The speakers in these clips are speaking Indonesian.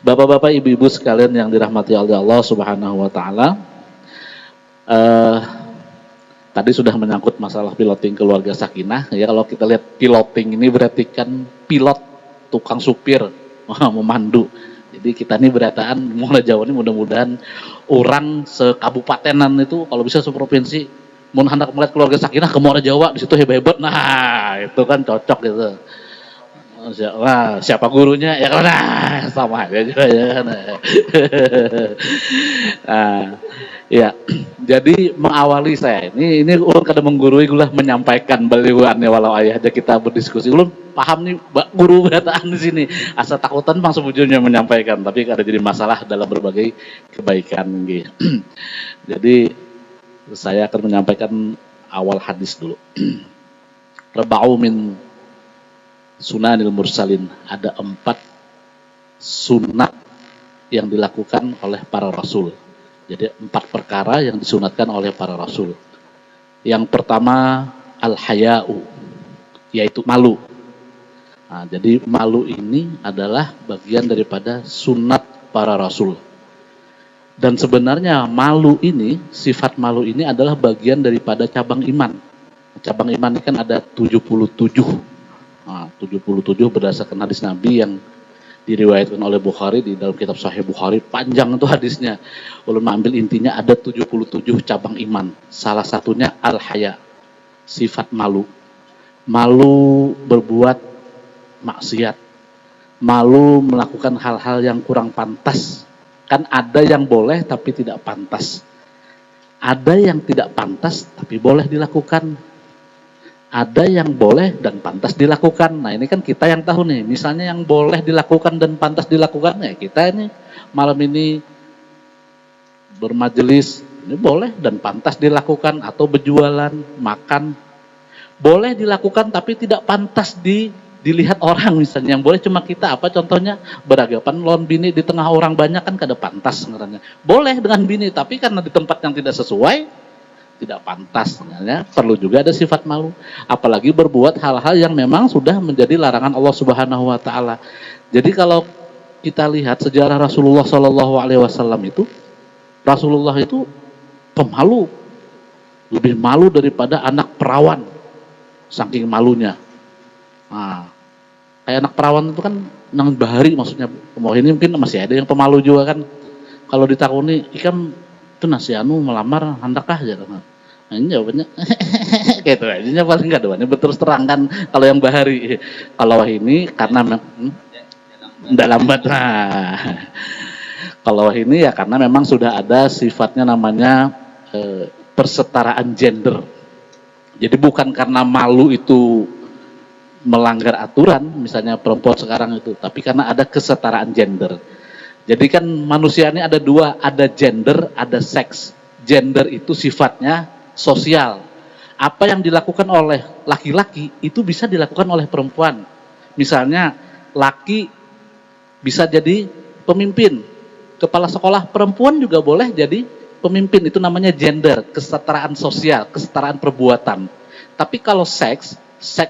Bapak-bapak, ibu-ibu sekalian yang dirahmati oleh Allah Subhanahu wa taala. Tadi sudah menyangkut masalah piloting keluarga sakinah. Ya, kalau kita lihat piloting ini berarti kan pilot, tukang supir, memandu. Jadi kita ini berataan mulai Jawa ini mudah-mudahan orang sekabupatenan itu kalau bisa seprovinsi mun hendak melihat keluarga sakinah ke Muara Jawa di situ hebat-hebat. Nah, itu kan cocok gitu. Wah, siapa gurunya? Ya kan, nah, sama aja juga ya kan. Nah, ya, jadi mengawali saya ini ulun kada menggurui gula menyampaikan baliwannya walau ayah aja kita berdiskusi. Ulun paham nih guru berataan di sini. Asa takutan bang sebujurnya menyampaikan, tapi kada jadi masalah dalam berbagai kebaikan gitu. Jadi saya akan menyampaikan awal hadis dulu. Reba'u min sunanil mursalin, ada 4 sunat yang dilakukan oleh para rasul. Jadi 4 perkara yang disunatkan oleh para rasul. Yang pertama al-haya'u, yaitu malu. Nah, jadi malu ini adalah bagian daripada sunat para rasul. Dan sebenarnya malu ini, sifat malu ini adalah bagian daripada cabang iman. Cabang iman ini kan ada 77. Nah, 77 berdasarkan hadis Nabi yang diriwayatkan oleh Bukhari di dalam kitab Sahih Bukhari, panjang itu hadisnya. Ulun ambil intinya ada 77 cabang iman. Salah satunya al-haya, sifat malu. Malu berbuat maksiat. Malu melakukan hal-hal yang kurang pantas. Kan ada yang boleh tapi tidak pantas. Ada yang tidak pantas tapi boleh dilakukan. Ada yang boleh dan pantas dilakukan. Nah, ini kan kita yang tahu nih. Misalnya yang boleh dilakukan dan pantas dilakukan, ya kita ini malam ini bermajelis, ini boleh dan pantas dilakukan. Atau berjualan, makan, boleh dilakukan tapi tidak pantas dilihat orang misalnya. Yang boleh cuma kita, apa contohnya? Beragapan lawan bini di tengah orang banyak kan kada pantas sebenarnya. Boleh dengan bini, tapi karena di tempat yang tidak sesuai, tidak pantas, sebenarnya perlu juga ada sifat malu. Apalagi berbuat hal-hal yang memang sudah menjadi larangan Allah Subhanahu wa taala. Jadi kalau kita lihat sejarah Rasulullah Shallallahu alaihi wasallam itu, Rasulullah itu pemalu. Lebih malu daripada anak perawan. Saking malunya. Nah, kayak anak perawan itu kan nang bahari maksudnya. Ini mungkin masih ada yang pemalu juga kan. Kalau ditakuni, ikam itu nasi anu melamar handakah aja. Nah, ini jawabannya gitu aja paling enggak doanya berterus terang kan kalau yang bahari. Kalau ini karena enggak lambat. Nah, kalau ini ya karena memang sudah ada sifatnya namanya persetaraan gender. Jadi bukan karena malu itu melanggar aturan misalnya perempuan sekarang itu, tapi karena ada kesetaraan gender. Jadi kan manusia ini ada 2, ada gender, ada seks. Gender itu sifatnya sosial. Apa yang dilakukan oleh laki-laki itu bisa dilakukan oleh perempuan. Misalnya laki bisa jadi pemimpin, kepala sekolah, perempuan juga boleh jadi pemimpin. Itu namanya gender, kesetaraan sosial, kesetaraan perbuatan. Tapi kalau seks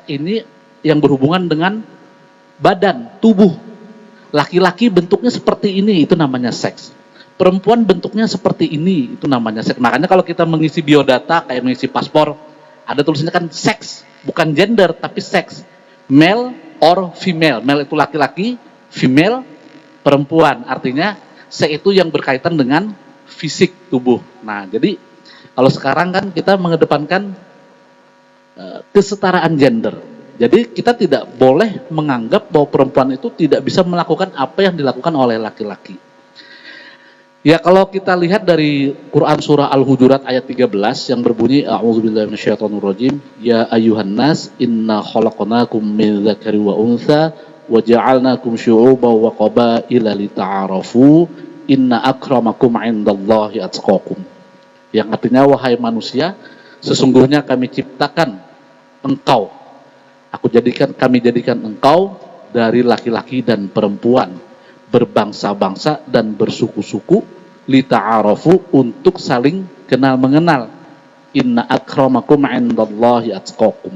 ini yang berhubungan dengan badan, tubuh. Laki-laki bentuknya seperti ini, itu namanya seks. Perempuan bentuknya seperti ini, itu namanya seks. Makanya kalau kita mengisi biodata, kayak mengisi paspor, ada tulisannya kan seks, bukan gender, tapi seks. Male or female. Male itu laki-laki, female perempuan. Artinya, seks itu yang berkaitan dengan fisik tubuh. Nah, jadi kalau sekarang kan kita mengedepankan kesetaraan gender. Jadi kita tidak boleh menganggap bahwa perempuan itu tidak bisa melakukan apa yang dilakukan oleh laki-laki. Ya kalau kita lihat dari Quran surah Al-Hujurat ayat 13 yang berbunyi A'udzubillahi minasyaitonirrajim, ya ayyuhan nas inna khalaqnakum min dzakari wa untha wa ja'alnakum syu'uban wa qabaila lita'arafu inna akramakum 'indallahi atqakum. Yang artinya wahai manusia, sesungguhnya kami ciptakan engkau. Kami jadikan engkau dari laki-laki dan perempuan, berbangsa-bangsa dan bersuku-suku, lita'arafu, untuk saling kenal mengenal. Inna akramakum 'indallahi atqakum.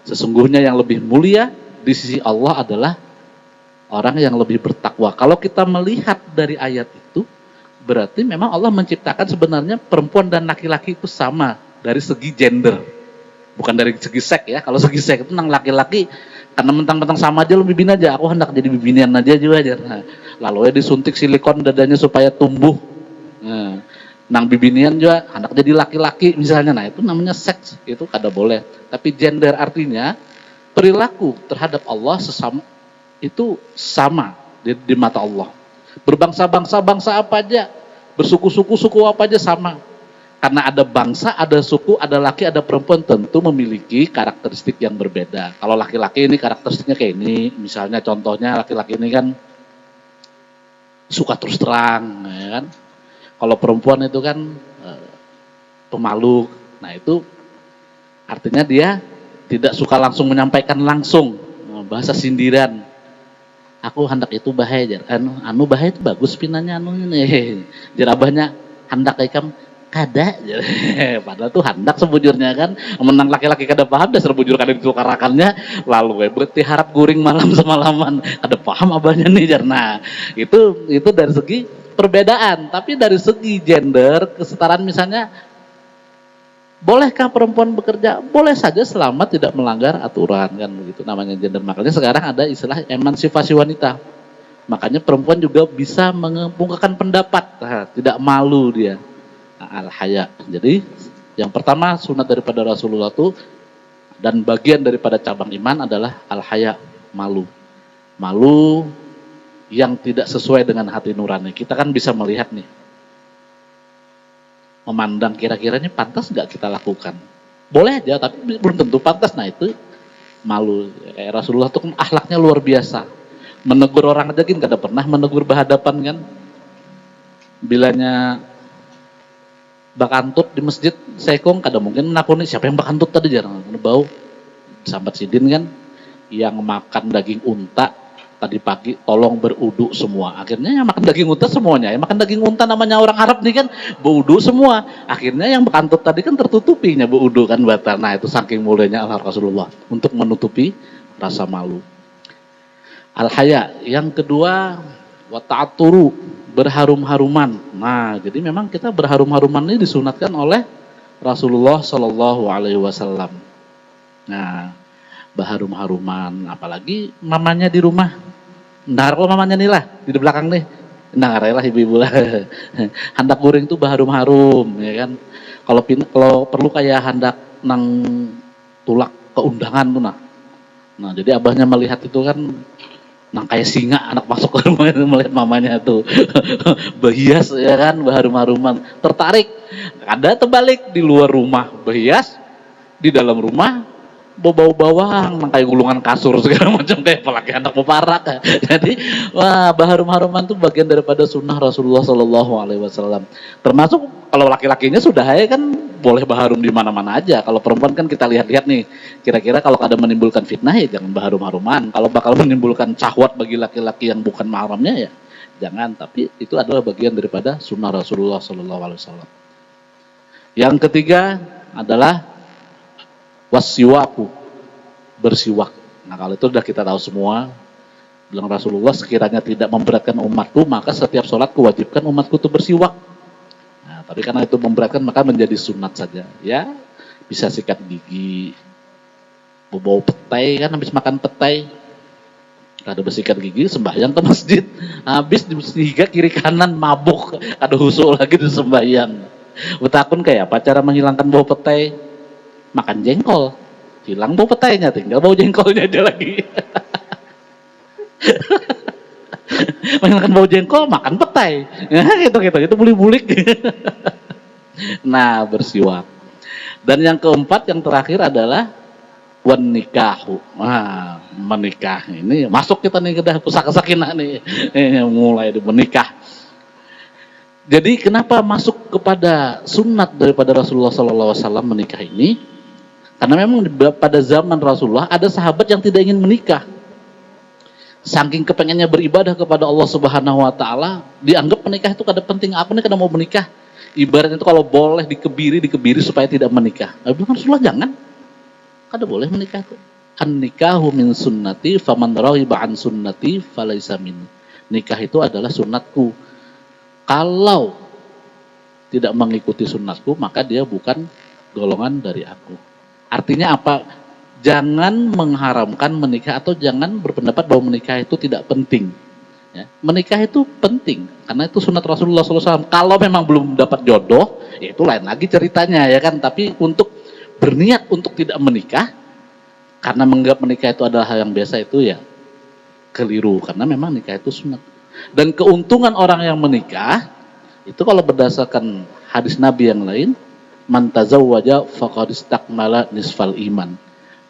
Sesungguhnya yang lebih mulia di sisi Allah adalah orang yang lebih bertakwa. Kalau kita melihat dari ayat itu, berarti memang Allah menciptakan sebenarnya perempuan dan laki-laki itu sama dari segi gender. Bukan dari segi seks ya. Kalau segi seks itu nang laki-laki karena mentang-mentang sama aja lu bibin aja. Aku hendak jadi bibinian aja juga aja. Nah, lalu ya disuntik silikon dadanya supaya tumbuh. Nah, nang bibinian juga hendak jadi laki-laki misalnya. Nah, itu namanya seks. Itu kada boleh. Tapi gender artinya perilaku terhadap Allah sesama itu sama di mata Allah. Berbangsa-bangsa, bangsa apa aja, bersuku-suku, suku apa aja sama. Karena ada bangsa, ada suku, ada laki, ada perempuan tentu memiliki karakteristik yang berbeda. Kalau laki-laki ini karakteristiknya kayak ini, misalnya contohnya laki-laki ini kan suka terus terang, ya kan. Kalau perempuan itu kan pemalu. Nah itu artinya dia tidak suka langsung menyampaikan langsung, bahasa sindiran. Aku hendak itu bahaya, anu bahaya itu bagus pinanya anu ini. Jerabahnya hendak ikam kada, padahal tuh hendak sebujurnya kan. Menang laki-laki kada paham dasar bujur kada ditukarakannya, lalu berarti harap guring malam semalaman. Kada paham abahnya nih jarna. Itu dari segi perbedaan, tapi dari segi gender kesetaraan misalnya. Bolehkah perempuan bekerja? Boleh saja selama tidak melanggar aturan kan begitu namanya gender. Makanya sekarang ada istilah emansipasi wanita. Makanya perempuan juga bisa mengungkapkan pendapat, nah, tidak malu dia. Nah, al-haya. Jadi yang pertama sunat daripada Rasulullah itu dan bagian daripada cabang iman adalah al-haya, malu. Malu yang tidak sesuai dengan hati nurani. Kita kan bisa melihat nih. Memandang kira-kira ini pantas nggak kita lakukan. Boleh aja, tapi belum tentu pantas. Nah itu malu. Kayak Rasulullah itu kan akhlaknya luar biasa. Menegur orang aja kan kada pernah menegur berhadapan kan. Bilanya bakantut di masjid sekong kada mungkin menakuni siapa yang bakantut tadi jarang bau. Sambat sidin kan yang makan daging unta tadi pagi tolong berudu semua. Akhirnya yang makan daging unta semuanya. Yang makan daging unta namanya orang Arab nih kan berudu semua. Akhirnya yang bakantut tadi kan tertutupinya berudu kan batal. Nah itu saking mulianya Allah Rasulullah untuk menutupi rasa malu. Al-haya. Yang kedua wa ta'atturu, berharum-haruman. Nah, jadi memang kita berharum-haruman ini disunatkan oleh Rasulullah Shallallahu Alaihi Wasallam. Nah, berharum-haruman, apalagi mamanya di rumah. Nah, kalau mamanya nih lah di belakang nih, nah lah ibu-ibu lah. Handak goreng tuh berharum-harum, ya kan. Kalau perlu kayak handak nang tulak keundangan tuh nah. Nah, jadi abahnya melihat itu kan nang kayak singa anak masuk ke rumah itu melihat mamanya tuh berhias ya kan, berharum-haruman, tertarik. Ada terbalik di luar rumah berhias, di dalam rumah bau bawang, nang kayak gulungan kasur segala macam kayak apalagi anak peparak. Jadi wah berharum-haruman tuh bagian daripada sunnah Rasulullah Shallallahu Alaihi Wasallam. Termasuk kalau laki-lakinya sudah ya kan boleh berharum di mana-mana aja. Kalau perempuan kan kita lihat-lihat nih, kira-kira kalau ada menimbulkan fitnah ya jangan berharum-haruman. Kalau bakal menimbulkan syahwat bagi laki-laki yang bukan mahramnya ya jangan. Tapi itu adalah bagian daripada sunnah Rasulullah Shallallahu Alaihi Wasallam. Yang ketiga adalah wasiwaku, bersiwak. Nah kalau itu sudah kita tahu semua. Bilang Rasulullah sekiranya tidak memberatkan umatku maka setiap sholat kewajibkan umatku itu bersiwak. Nah, tapi karena itu memberatkan maka menjadi sunat saja. Ya bisa sikat gigi, bau petai kan habis makan petai. Kada bersikat gigi sembahyang ke masjid. Habis disikat kiri kanan mabuk, ada husu lagi di sembahyang. Betakun kayak apa cara menghilangkan bau petai? Makan jengkol, hilang bau petainya, tinggal bau jengkolnya aja lagi. Menghilangkan bau jengkol, makan petai, ya, gitu bulik-bulik. Nah bersiwak. Dan yang keempat, yang terakhir adalah wan nikahu. Nah, menikah ini masuk kita nih ke pusaka sakinah nih, mulai menikah. Jadi kenapa masuk kepada sunat daripada Rasulullah SAW menikah ini? Karena memang pada zaman Rasulullah ada sahabat yang tidak ingin menikah. Saking kepengennya beribadah kepada Allah Subhanahu Wa Taala, dianggap menikah itu kada penting. Aku nih kada mau menikah. Ibaratnya itu kalau boleh dikebiri supaya tidak menikah. Tapi Rasulullah jangan, kada boleh menikah itu. an-nikahu min sunnati faman raghiba an sunnati falaisa minni. Nikah itu adalah sunnatku. Kalau tidak mengikuti sunnatku, maka dia bukan golongan dari aku. Artinya apa? Jangan mengharamkan menikah atau jangan berpendapat bahwa menikah itu tidak penting. Ya, menikah itu penting karena itu sunat Rasulullah SAW. Kalau memang belum dapat jodoh, ya itu lain lagi ceritanya ya kan. Tapi untuk berniat untuk tidak menikah karena menganggap menikah itu adalah hal yang biasa, itu ya keliru karena memang nikah itu sunat. Dan keuntungan orang yang menikah itu kalau berdasarkan hadis Nabi yang lain, man tazawwaja faqad istakmala nisfal iman.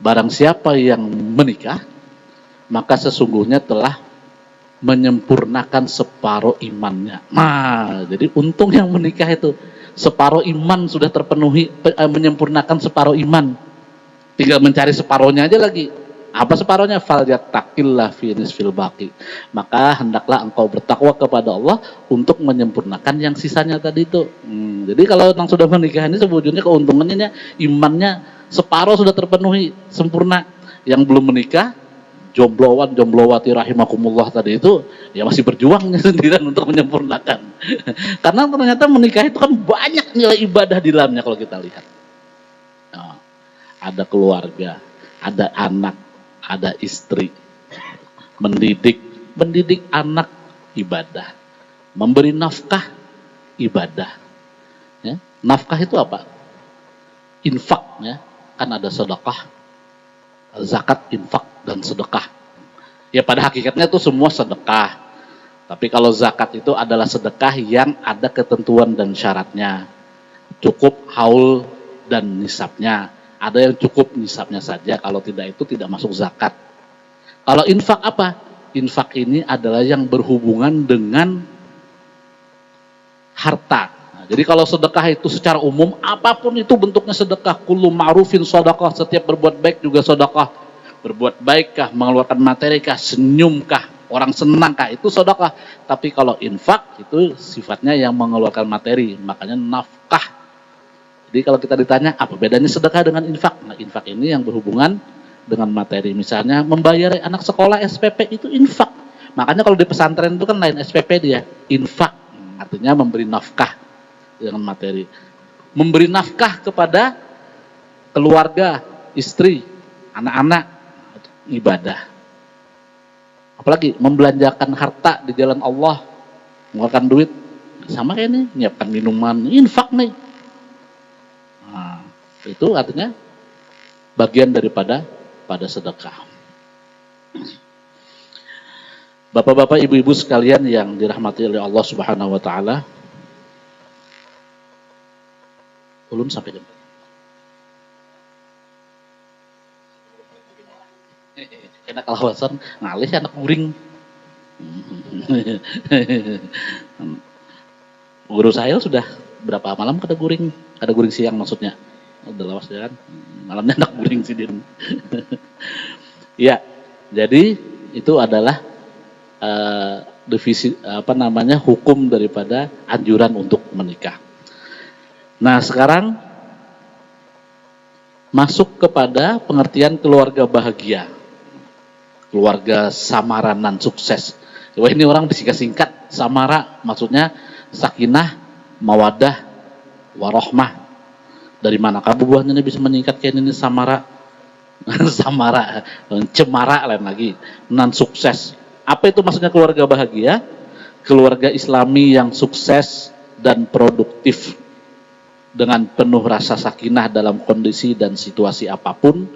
Barang siapa yang menikah, maka sesungguhnya telah menyempurnakan separuh imannya. Nah, jadi untung yang menikah itu separuh iman sudah terpenuhi, menyempurnakan separuh iman. Tinggal mencari separuhnya aja lagi. Apa separuhnya? Falyattaqillah fi nisfil baqi. Maka hendaklah engkau bertakwa kepada Allah untuk menyempurnakan yang sisanya tadi itu. Jadi kalau orang sudah menikah ini sebetulnya keuntungannya imannya separuh sudah terpenuhi sempurna. Yang belum menikah, jomblowati rahimakumullah tadi itu ya masih berjuangnya sendirian untuk menyempurnakan. Karena ternyata menikah itu kan banyak nilai ibadah di dalamnya kalau kita lihat. Nah, ada keluarga, ada anak, ada istri. Mendidik anak ibadah. Memberi nafkah ibadah. Ya, nafkah itu apa? Infak ya. Kan ada sedekah, zakat, infak, dan sedekah. Ya pada hakikatnya itu semua sedekah. Tapi kalau zakat itu adalah sedekah yang ada ketentuan dan syaratnya. Cukup haul dan nisabnya. Ada yang cukup nisabnya saja, kalau tidak itu tidak masuk zakat. Kalau infak apa? Infak ini adalah yang berhubungan dengan harta. Nah, jadi kalau sedekah itu secara umum, apapun itu bentuknya sedekah. Kullu ma'rufin sedekah, setiap berbuat baik juga sedekah. Berbuat baikkah, mengeluarkan materikah, senyumkah, orang senangkah, itu sedekah. Tapi kalau infak itu sifatnya yang mengeluarkan materi, makanya nafkah. Jadi kalau kita ditanya apa bedanya sedekah dengan infak? Nah, infak ini yang berhubungan dengan materi. Misalnya membayar anak sekolah SPP itu infak. Makanya kalau di pesantren itu kan lain SPP dia, infak. Artinya memberi nafkah dengan materi. Memberi nafkah kepada keluarga, istri, anak-anak, ibadah. Apalagi membelanjakan harta di jalan Allah, mengeluarkan duit, sama kayak ini, nyiapkan minuman, infak nih. Nah, itu artinya bagian daripada sedekah. Bapak-bapak, ibu-ibu sekalian yang dirahmati oleh Allah Subhanahu wa taala. Ulun sampai jam. Enak alasan ngalih anak guring. Guru saya sudah berapa malam kada guring siang maksudnya. Udah lawas ya kan. Malamnya anak guring sih dia. Ya, jadi itu adalah divisi hukum daripada anjuran untuk menikah. Nah, sekarang masuk kepada pengertian keluarga bahagia. Keluarga samaranan sukses. Wah, ini orang disingkat-singkat samara, maksudnya sakinah, mawadah, warohmah. Dari manakah buahnya bisa menyingkat kayak ini samara? Samara, cemara lain lagi. Nan sukses. Apa itu maksudnya keluarga bahagia? Keluarga Islami yang sukses dan produktif dengan penuh rasa sakinah dalam kondisi dan situasi apapun,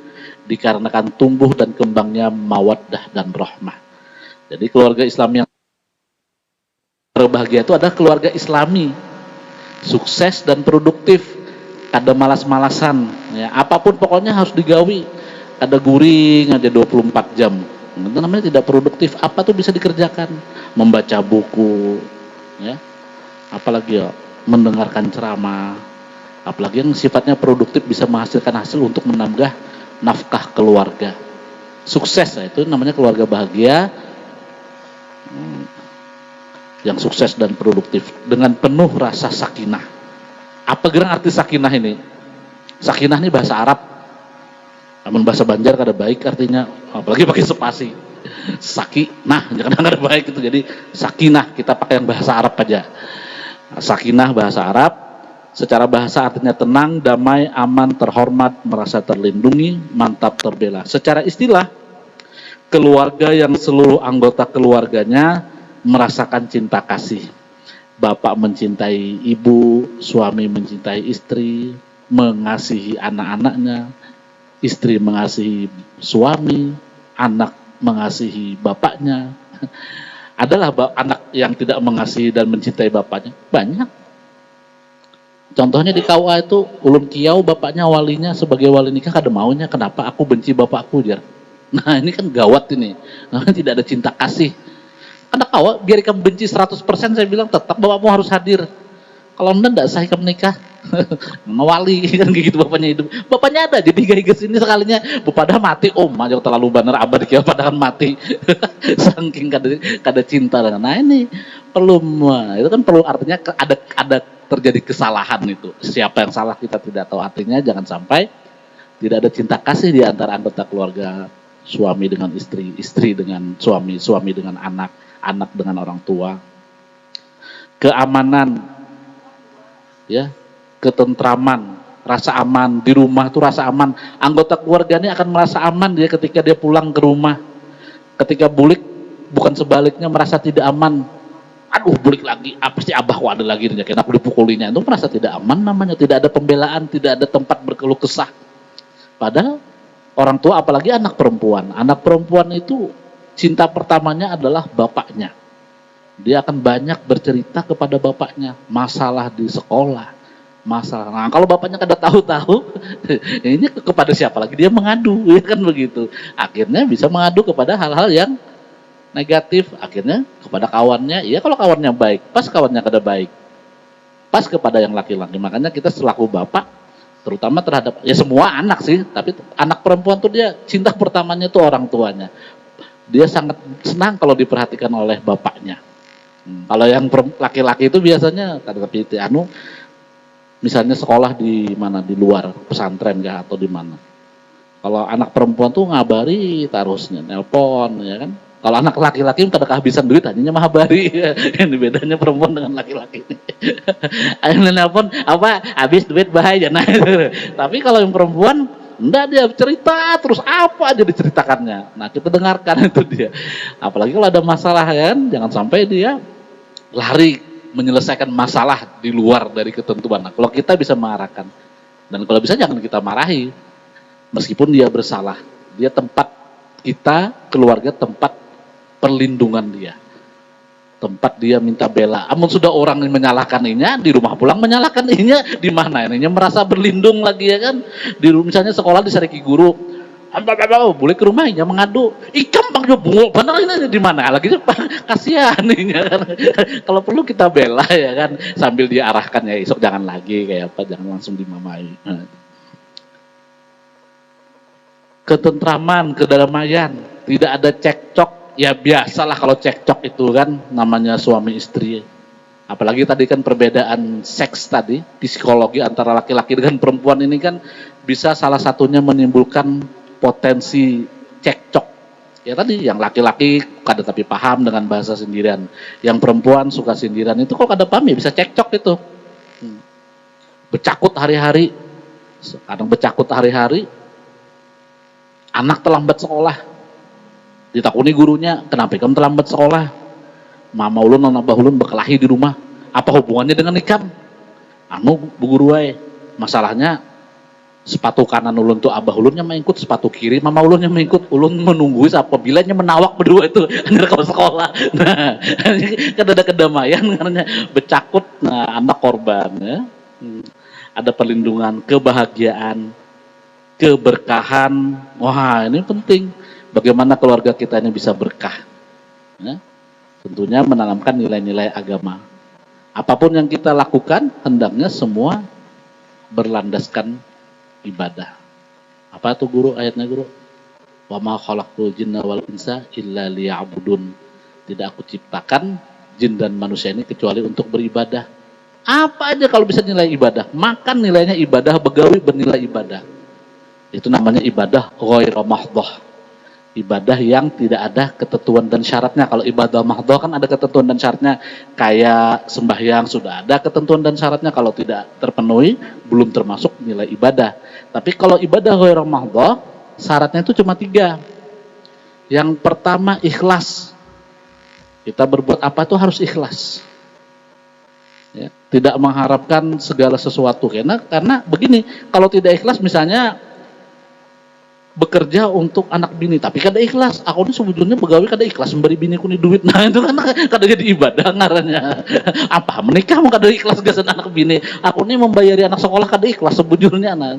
dikarenakan tumbuh dan kembangnya mawaddah dan rahmah. Jadi keluarga Islam yang berbahagia itu adalah keluarga Islami, sukses dan produktif, ada malas-malasan, ya, apapun pokoknya harus digawi, ada guring aja 24 jam. Itu namanya tidak produktif. Apa tuh bisa dikerjakan? Membaca buku, ya, apalagi ya, mendengarkan ceramah, apalagi yang sifatnya produktif bisa menghasilkan hasil untuk menambah nafkah keluarga. Sukses, itu namanya keluarga bahagia yang sukses dan produktif dengan penuh rasa sakinah. Apa gerang arti sakinah ini? Sakinah ini bahasa Arab. Namun bahasa Banjar kada baik artinya, apalagi pakai spasi. Sakinah, jangan kada baik itu. Jadi sakinah kita pakai yang bahasa Arab aja. Sakinah bahasa Arab, secara bahasa artinya tenang, damai, aman, terhormat, merasa terlindungi, mantap, terbela. Secara istilah, keluarga yang seluruh anggota keluarganya merasakan cinta kasih. Bapak mencintai ibu, suami mencintai istri, mengasihi anak-anaknya, istri mengasihi suami, anak mengasihi bapaknya. Adalah anak yang tidak mengasihi dan mencintai bapaknya? Banyak. Contohnya di KUA itu, ulun kiau bapaknya walinya sebagai wali nikah kada maunya. Kenapa? Aku benci bapakku, jar. Nah ini kan gawat ini. Nah, tidak ada cinta kasih. Karena kau biar kamu benci 100%, saya bilang tetap bapakmu harus hadir. Kalau enggak sah kamu nikah. Wali kan gitu bapaknya hidup. Bapaknya ada jadi gaya sini sekalinya pada mati aja terlalu benar abad kia padahal mati. Saking kada cinta. Nah ini perlu itu kan perlu artinya ada terjadi kesalahan itu. Siapa yang salah kita tidak tahu, artinya jangan sampai tidak ada cinta kasih di antara anggota keluarga, suami dengan istri, istri dengan suami, suami dengan anak, anak dengan orang tua. Keamanan, ya, ketentraman, rasa aman di rumah tuh rasa aman. Anggota keluarganya akan merasa aman dia ketika dia pulang ke rumah. Ketika bulik bukan sebaliknya merasa tidak aman. Aduh bulik lagi, apa sih abah kok ada lagi nih, kena aku dipukulinya, itu merasa tidak aman namanya, tidak ada pembelaan, tidak ada tempat berkeluh kesah. Padahal orang tua apalagi anak perempuan itu cinta pertamanya adalah bapaknya. Dia akan banyak bercerita kepada bapaknya, masalah di sekolah, masalah. Nah, kalau bapaknya kada tahu-tahu, ini kepada siapa lagi dia mengadu, ya kan begitu. Akhirnya bisa mengadu kepada hal-hal yang negatif, akhirnya kepada kawannya. Iya kalau kawannya baik, pas kawannya kada baik, pas kepada yang laki-laki. Makanya kita selaku bapak, terutama terhadap ya semua anak sih, tapi anak perempuan tuh dia cinta pertamanya tuh orang tuanya. Dia sangat senang kalau diperhatikan oleh bapaknya. Kalau yang laki-laki itu biasanya misalnya sekolah di mana, di luar pesantren kah atau di mana. Kalau anak perempuan tuh ngabari terusnya, nelpon ya kan. Kalau anak laki-laki kada kehabisan duit, hanya mahabari. Ini bedanya perempuan dengan laki-laki ini. Ayo nelpon apa habis duit bahaya. Nah, tapi kalau yang perempuan enggak, dia cerita terus apa aja diceritakannya. Nah, kita dengarkan itu dia. Apalagi kalau ada masalah kan, jangan sampai dia lari menyelesaikan masalah di luar dari ketentuan. Nah, kalau kita bisa mengarahkan, dan kalau bisa jangan kita marahi, meskipun dia bersalah, dia tempat kita, keluarga tempat perlindungan dia, tempat dia minta bela. Amun sudah orang yang menyalahkan inya, di rumah pulang menyalahkan inya, di mana ininya merasa berlindung lagi ya kan? Di misalnya sekolah disariki guru, boleh ke rumahnya mengadu, ikam bang jo bungul bener ini di mana lagi kasihan ini kan. Kalau perlu kita bela ya kan, sambil diarahkan ya, esok jangan lagi kayak apa, jangan langsung dimamai. Ketentraman, kedamaian, tidak ada cekcok. Ya biasalah kalau cekcok itu kan namanya suami istri. Apalagi tadi kan perbedaan seks tadi, psikologi antara laki-laki dengan perempuan ini kan bisa salah satunya menimbulkan potensi cekcok. Ya tadi yang laki-laki kada tapi paham dengan bahasa sindiran, yang perempuan suka sindiran, itu kok kada paham ya bisa cekcok itu. Bercakut hari-hari, kadang bercakut hari-hari, anak terlambat sekolah, ditakuni gurunya, kenapa kamu terlambat sekolah? Mama ulun dan abah ulun berkelahi di rumah. Apa hubungannya dengan ikam? Anu bu guru wae. Masalahnya sepatu kanan ulun tuh abah ulunnya mengikut, sepatu kiri mama ulunnya mengikut. Ulun menunggu apabilanya menawak berdua itu anjir ke sekolah. Nah, kan ada kedamaian karena bercakut. Nah, anak korban ya. Ada perlindungan, kebahagiaan, keberkahan. Wah, ini penting. Bagaimana keluarga kita ini bisa berkah. Ya? Tentunya menanamkan nilai-nilai agama. Apapun yang kita lakukan, hendaknya semua berlandaskan ibadah. Apa tuh guru ayatnya guru? Wa ma khalaqtul jinna wal insa illa liya'budun. Tidak aku ciptakan jin dan manusia ini kecuali untuk beribadah. Apa aja kalau bisa nilai ibadah? Makan nilainya ibadah, begawi bernilai ibadah. Itu namanya ibadah ghairu mahdhah. Ibadah yang tidak ada ketentuan dan syaratnya. Kalau ibadah mahdhah kan ada ketentuan dan syaratnya. Kayak sembahyang sudah ada ketentuan dan syaratnya. Kalau tidak terpenuhi, belum termasuk nilai ibadah. Tapi kalau ibadah ghairu mahdhah, syaratnya itu cuma 3. Yang pertama ikhlas. Kita berbuat apa itu harus ikhlas. Ya, tidak mengharapkan segala sesuatu. Karena begini, kalau tidak ikhlas misalnya bekerja untuk anak bini, tapi kada ikhlas. Aku ini sebetulnya pegawai kada ikhlas memberi bini ku ni duit. Nah itu kan kada jadi ibadah ngarannya. Apa menikah mau kada ikhlas gasan anak bini. Aku ini membayari anak sekolah kada ikhlas sebetulnya. Nah,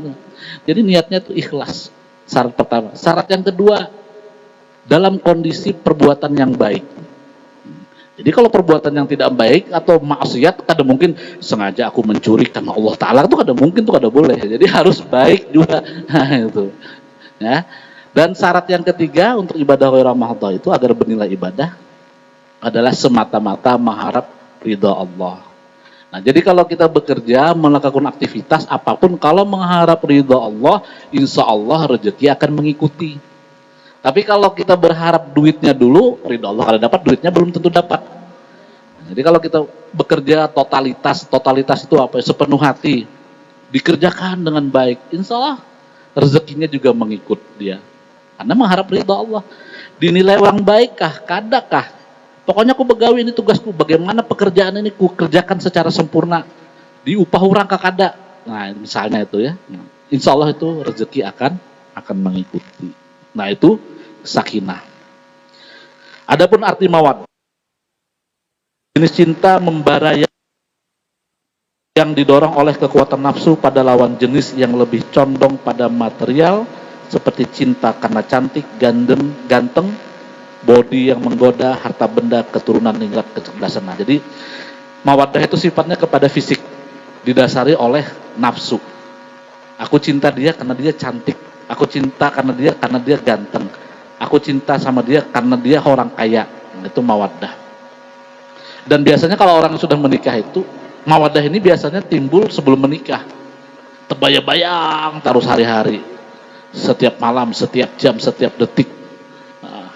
jadi niatnya itu ikhlas. Syarat pertama. Syarat yang kedua, dalam kondisi perbuatan yang baik. Jadi kalau perbuatan yang tidak baik atau maksiat, kada mungkin sengaja aku mencuri karena Allah Ta'ala, itu kada mungkin, itu kada boleh. Jadi harus baik juga. Nah, itu. Ya. Dan syarat yang ketiga untuk ibadah ghairu mahdhah itu agar bernilai ibadah adalah semata-mata mengharap ridha Allah. Nah, jadi kalau kita bekerja, melakukan aktivitas apapun, kalau mengharap ridha Allah, insya Allah rezeki akan mengikuti. Tapi kalau kita berharap duitnya dulu, ridha Allah kalau dapat, duitnya belum tentu dapat. Jadi kalau kita bekerja totalitas itu apa? Sepenuh hati, dikerjakan dengan baik, insya Allah rezekinya juga mengikut dia. Karena mengharap ridha Allah. Dinilai orang baik kah? Kadakah? Pokoknya aku begawi, ini tugasku. Bagaimana pekerjaan ini ku kerjakan secara sempurna. Diupah orang kah kada? Nah, misalnya itu ya. Insya Allah itu rezeki akan mengikuti. Nah, itu sakinah. Adapun arti mawaddah, jenis cinta membara yang didorong oleh kekuatan nafsu pada lawan jenis yang lebih condong pada material, seperti cinta karena cantik, ganteng, body yang menggoda, harta benda, keturunan hingga kecerdasan. Nah, jadi mawaddah itu sifatnya kepada fisik, didasari oleh nafsu. Aku cinta dia karena dia cantik, aku cinta karena dia ganteng, aku cinta sama dia karena dia orang kaya. Itu mawaddah. Dan biasanya kalau orang sudah menikah itu, mawaddah ini biasanya timbul sebelum menikah. Terbayang-bayang terus hari-hari. Setiap malam, setiap jam, setiap detik.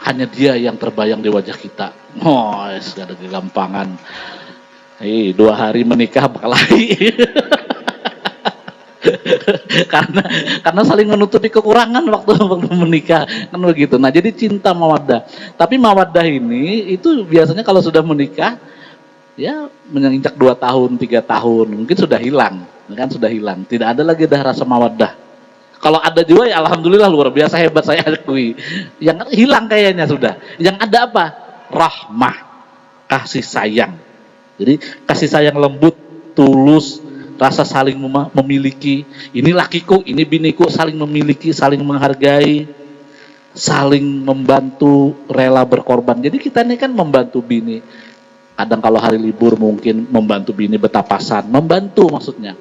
Hanya dia yang terbayang di wajah kita. Oh, gak ada kegampangan. 2 hari menikah berkelahi. karena saling menutupi kekurangan waktu menikah. Kan begitu. Nah, jadi cinta mawaddah. Tapi mawaddah ini itu biasanya kalau sudah menikah, ya menginjak 2 tahun, 3 tahun, mungkin sudah hilang, kan sudah hilang. Tidak ada lagi dah rasa mawaddah. Kalau ada juga ya alhamdulillah luar biasa hebat, saya akui. Yang hilang kayaknya sudah. Yang ada apa? Rahmah, kasih sayang. Jadi kasih sayang lembut, tulus, rasa saling memiliki. Ini lakiku, ini biniku, saling memiliki, saling menghargai, saling membantu, rela berkorban. Jadi kita ini kan membantu bini. Kadang kalau hari libur mungkin membantu bini betapasan, membantu maksudnya,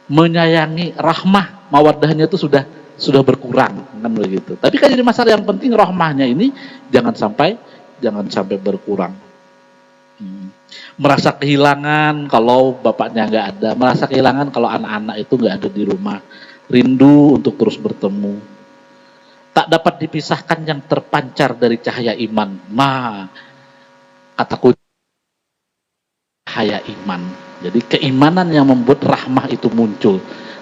menyayangi, rahmah, mawaddahnya itu sudah berkurang kan begitu. Tapi kan jadi masalah yang penting rahmahnya ini jangan sampai berkurang. Merasa kehilangan kalau bapaknya nggak ada, merasa kehilangan kalau anak-anak itu nggak ada di rumah, rindu untuk terus bertemu. Tak dapat dipisahkan yang terpancar dari cahaya iman. Kataku cahaya iman. Jadi keimanan yang membuat rahmah itu muncul.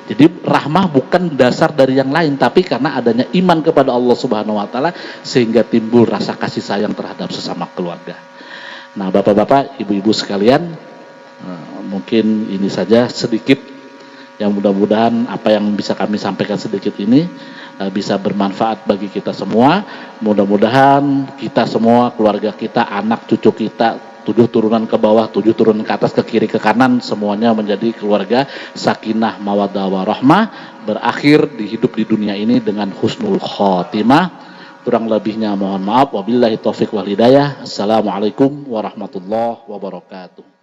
Jadi rahmah bukan dasar dari yang lain, tapi karena adanya iman kepada Allah Subhanahu wa taala sehingga timbul rasa kasih sayang terhadap sesama keluarga. Nah, Bapak-bapak, Ibu-ibu sekalian, mungkin ini saja sedikit yang mudah-mudahan apa yang bisa kami sampaikan sedikit ini bisa bermanfaat bagi kita semua. Mudah-mudahan kita semua, keluarga kita, anak cucu kita, 7 turunan ke bawah, 7 turunan ke atas, ke kiri, ke kanan, semuanya menjadi keluarga sakinah, mawaddah, warahmah, berakhir di hidup di dunia ini dengan husnul khotimah. Kurang lebihnya mohon maaf. Wabillahi taufiq wal hidayah. Assalamualaikum warahmatullahi wabarakatuh.